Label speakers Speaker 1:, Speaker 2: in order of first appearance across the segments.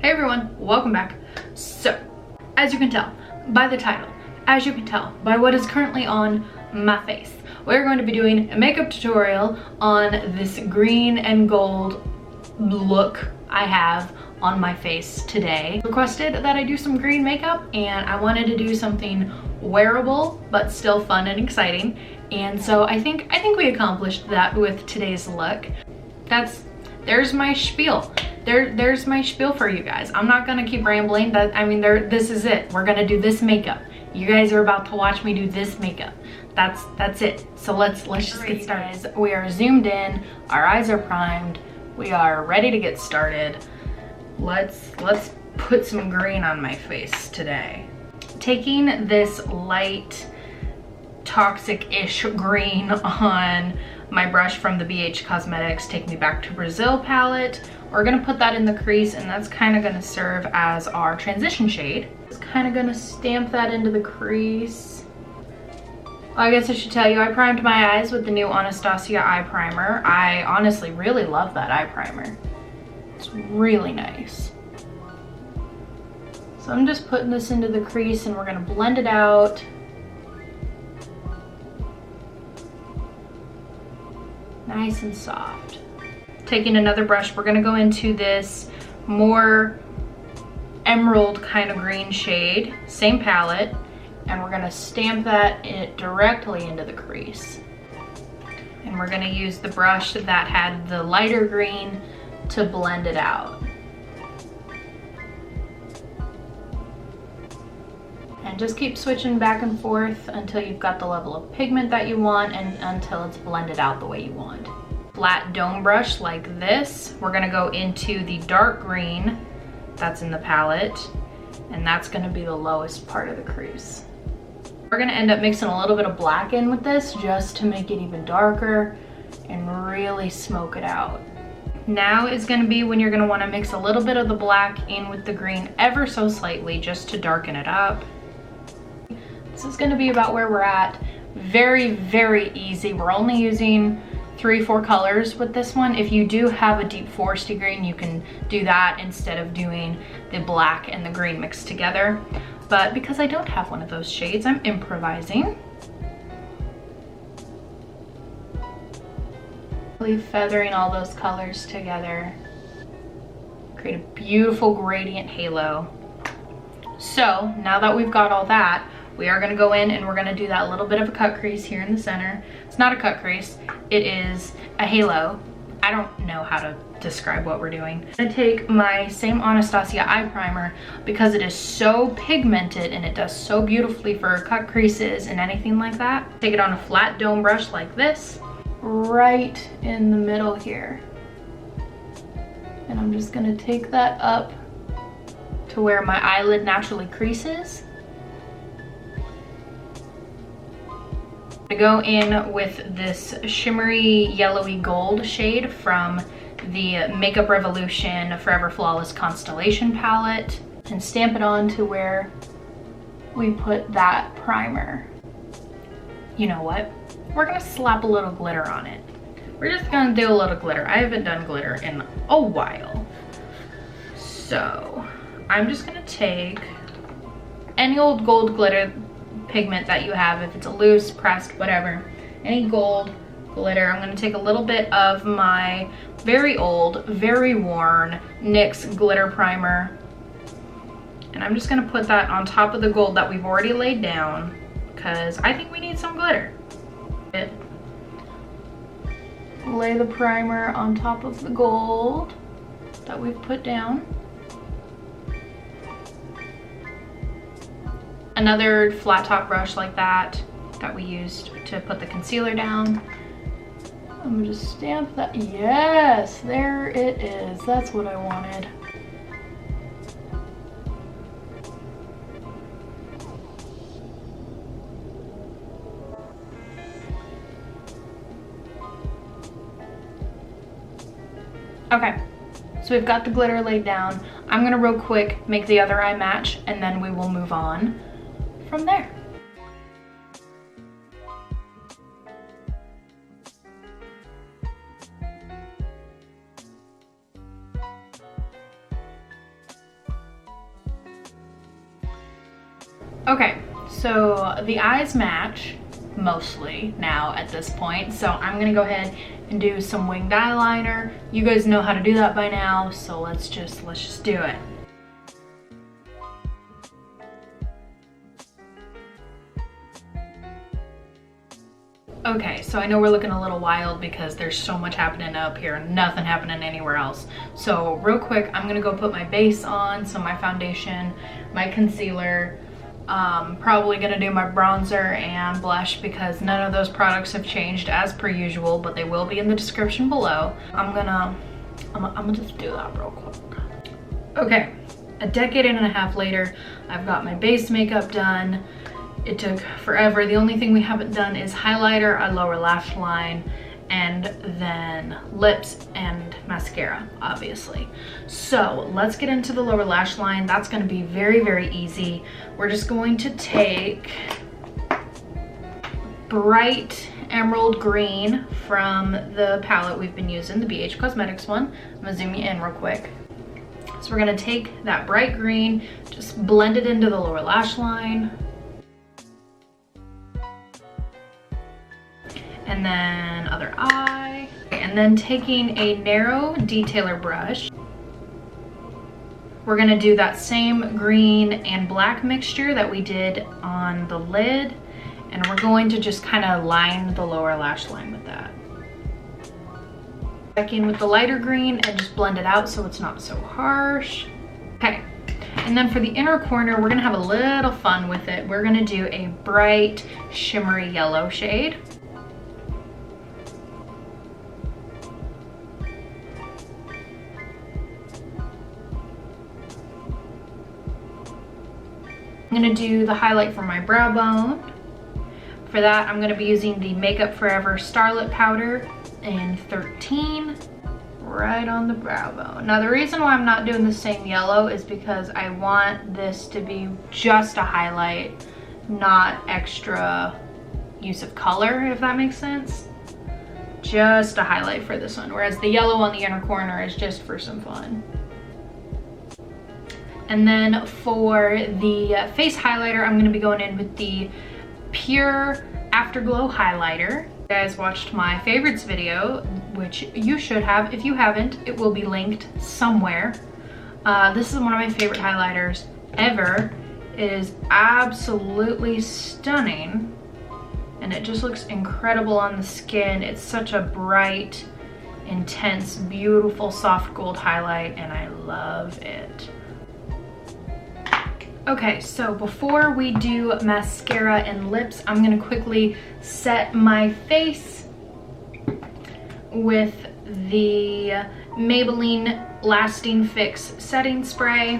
Speaker 1: Hey everyone, welcome back. So, as you can tell by the title, as you can tell by what is currently on my face, we're going to be doing a makeup tutorial on this green and gold look I have on my face today. Requested that I do some green makeup, and I wanted to do something wearable but still fun and exciting. And so I think we accomplished that with today's look. There's my spiel. There's my spiel for you guys. I'm not gonna keep rambling. This is it. We're gonna do this makeup. You guys are about to watch me do this makeup. That's it. So let's just get started. We are zoomed in. Our eyes are primed. We are ready to get started. Let's put some green on my face today. Taking this light toxic-ish green on my brush from the BH Cosmetics Take Me Back to Brazil palette. We're gonna put that in the crease, and that's kind of gonna serve as our transition shade. Just kind of gonna stamp that into the crease. I guess I should tell you, I primed my eyes with the new Anastasia eye primer. I honestly really love that eye primer. It's really nice. So I'm just putting this into the crease, and we're gonna blend it out. Nice and soft. Taking another brush, we're gonna go into this more emerald kind of green shade, same palette, and we're gonna stamp that directly into the crease. And we're gonna use the brush that had the lighter green to blend it out. And just keep switching back and forth until you've got the level of pigment that you want and until it's blended out the way you want. Flat dome brush like this, we're gonna go into the dark green that's in the palette, and that's gonna be the lowest part of the crease. We're gonna end up mixing a little bit of black in with this just to make it even darker and really smoke it out. Now is gonna be when you're gonna wanna mix a little bit of the black in with the green ever so slightly just to darken it up. This is gonna be about where we're at. Very, very easy. We're only using 3-4 colors with this one. If you do have a deep foresty green, you can do that instead of doing the black and the green mixed together. But because I don't have one of those shades, I'm improvising. Really feathering all those colors together. Create a beautiful gradient halo. So now that we've got all that, we are gonna go in and we're gonna do that little bit of a cut crease here in the center. It's not a cut crease, it is a halo. I don't know how to describe what we're doing. I'm gonna take my same Anastasia eye primer because it is so pigmented and it does so beautifully for cut creases and anything like that. Take it on a flat dome brush like this, right in the middle here. And I'm just gonna take that up to where my eyelid naturally creases. I go in with this shimmery yellowy gold shade from the Makeup Revolution Forever Flawless Constellation palette and stamp it on to where we put that primer. You know what? We're gonna slap a little glitter on it. We're just gonna do a little glitter. I haven't done glitter in a while. So I'm just gonna take any old gold glitter pigment that you have, if it's a loose, pressed, whatever, any gold glitter. I'm going to take a little bit of my very old, very worn NYX glitter primer, and I'm just going to put that on top of the gold that we've already laid down because I think we need some glitter. Lay the primer on top of the gold that we've put down. Another flat top brush like that we used to put the concealer down. I'm gonna just stamp that. Yes, there it is. That's what I wanted. Okay, so we've got the glitter laid down. I'm gonna real quick make the other eye match, and then we will move on from there. Okay, so the eyes match mostly now at this point, so I'm gonna go ahead and do some winged eyeliner. You guys know how to do that by now, so let's just do it. Okay, so I know we're looking a little wild because there's so much happening up here and nothing happening anywhere else. So real quick, I'm gonna go put my base on, so my foundation, my concealer, probably gonna do my bronzer and blush because none of those products have changed as per usual, but they will be in the description below. I'm gonna just do that real quick. Okay, a decade and a half later, I've got my base makeup done. It took forever. The only thing we haven't done is highlighter, a lower lash line, and then lips and mascara, obviously. So let's get into the lower lash line. That's going to be very, very easy. We're just going to take bright emerald green from the palette we've been using, the BH Cosmetics one. I'm going to zoom you in real quick. So we're going to take that bright green, just blend it into the lower lash line. And then other eye, and then taking a narrow detailer brush, we're gonna do that same green and black mixture that we did on the lid, and we're going to just kind of line the lower lash line with that. Back in with the lighter green and just blend it out so it's not so harsh. Okay, and then for the inner corner, we're gonna have a little fun with it. We're gonna do a bright shimmery yellow shade. I'm gonna do the highlight for my brow bone. For that, I'm gonna be using the Makeup Forever Starlit Powder in 13, right on the brow bone. Now the reason why I'm not doing the same yellow is because I want this to be just a highlight, not extra use of color, if that makes sense. Just a highlight for this one, whereas the yellow on the inner corner is just for some fun. And then for the face highlighter, I'm gonna be going in with the Pure Afterglow Highlighter. You guys watched my favorites video, which you should have. If you haven't, it will be linked somewhere. This is one of my favorite highlighters ever. It is absolutely stunning, and it just looks incredible on the skin. It's such a bright, intense, beautiful, soft gold highlight, and I love it. Okay, so before we do mascara and lips, I'm gonna quickly set my face with the Maybelline Lasting Fix Setting Spray.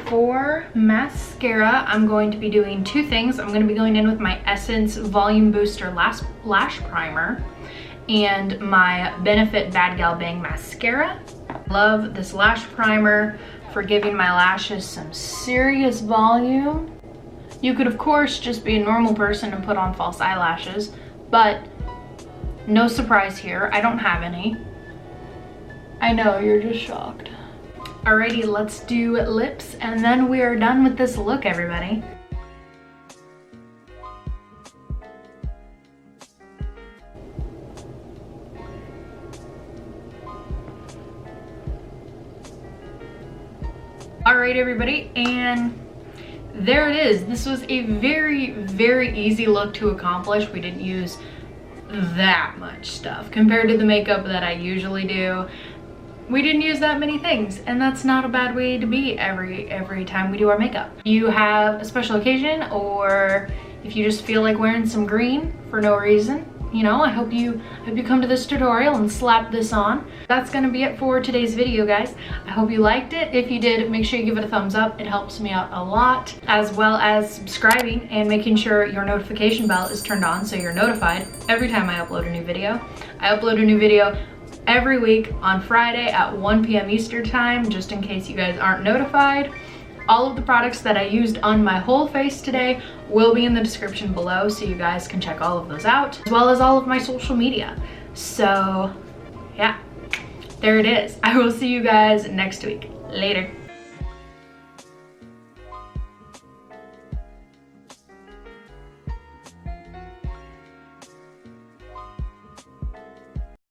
Speaker 1: For mascara, I'm going to be doing two things. I'm gonna be going in with my Essence Volume Booster Lash Primer and my Benefit Bad Gal Bang Mascara. Love this lash primer for giving my lashes some serious volume. You could of course just be a normal person and put on false eyelashes, but no surprise here, I don't have any. I know, you're just shocked. Alrighty, let's do lips and then we are done with this look, everybody. All right, everybody, and there it is. This was a very, very easy look to accomplish. We didn't use that much stuff compared to the makeup that I usually do. We didn't use that many things, and that's not a bad way to be every time we do our makeup. You have a special occasion, or if you just feel like wearing some green for no reason, you know, I hope you come to this tutorial and slap this on. That's gonna be it for today's video, guys. I hope you liked it. If you did, make sure you give it a thumbs up. It helps me out a lot, as well as subscribing and making sure your notification bell is turned on so you're notified every time I upload a new video. I upload a new video every week on Friday at 1 p.m. Eastern time, just in case you guys aren't notified. All of the products that I used on my whole face today will be in the description below, so you guys can check all of those out, as well as all of my social media. So yeah, there it is. I will see you guys next week. Later.